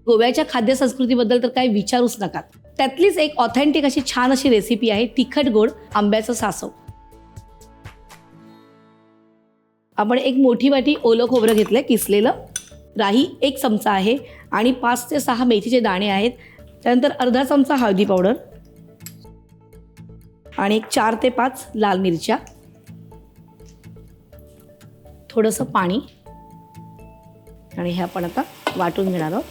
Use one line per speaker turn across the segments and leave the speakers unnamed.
गोव्याच्या खाद्य संस्कृतीबद्दल तर काही विचारूच नका. त्यातलीच एक ऑथेंटिक अशी छान अशी रेसिपी आहे तिखट गोड आंब्याचं सासव. आपण एक मोठी वाटी ओलं खोबरं घेतलंय किसलेलं, राई 1 चमचा आहे आणि 5 ते 6 मेथीचे दाणे आहेत. त्यानंतर अर्धा चमचा हळदी पावडर आणि एक 4 ते 5 लाल मिरच्या, थोडंसं पाणी आणि हे आपण आता वाटून घेणार आहोत.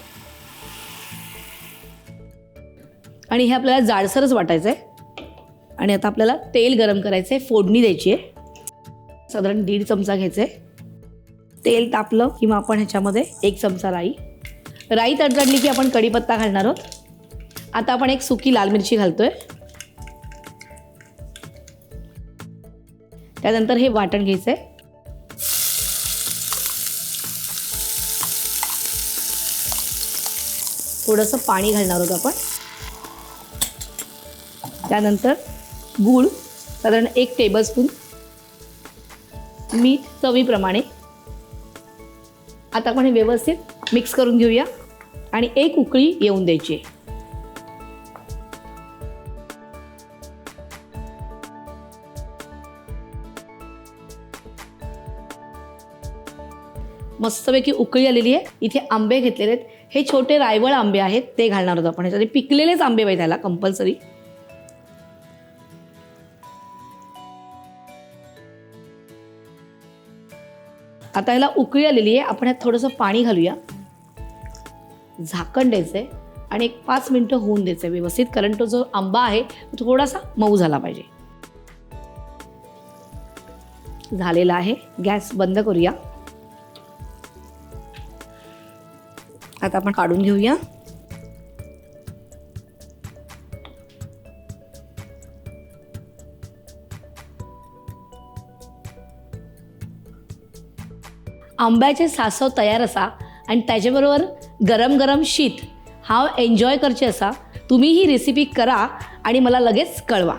आणि हे आपल्याला जाडसरच वाटायचं आहे. आणि आता आपल्याला तेल गरम करायचं आहे, फोडणी द्यायची आहे. साधारण 1.5 चमचा घ्यायचं आहे. तेल तापलं की मग आपण ह्याच्यामध्ये 1 चमचा राई तडतडली की आपण कढीपत्ता घालणार आहोत. आता आपण एक सुकी लाल मिरची घालतोय. त्यानंतर हे वाटण घ्यायचं आहे. थोडंसं पाणी घालणार आहोत आपण. त्यानंतर गूळ साधारण 1 टेबलस्पून, मीठ चवीप्रमाणे. आता आपण हे व्यवस्थित मिक्स करून घेऊया आणि 1 उकळी येऊन द्यायची आहे. मस्तपैकी उकळी आलेली आहे. इथे आंबे घेतलेले आहेत. हे छोटे रायवळ आंबे आहेत, ते घालणार आहोत आपण ह्याच्यात. पिकलेलेच आंबे पाहिजे त्याला कंपल्सरी. आता ह्याला उकळी आलेली आहे. आपण ह्यात थोडंसं पाणी घालूया, झाकण द्यायचं आहे आणि एक 5 मिनिटं होऊन द्यायचं आहे व्यवस्थित, कारण तो जो आंबा आहे तो थोडासा मऊ झाला पाहिजे. झालेला आहे. गॅस बंद करूया. आता आपण काढून घेऊया. आंब्याचे सासव तयार असा आणि त्याच्याबरोबर गरम गरम शीत हा एन्जॉय करचे असा. तुम्ही ही रेसिपी करा आणि मला लगेच कळवा.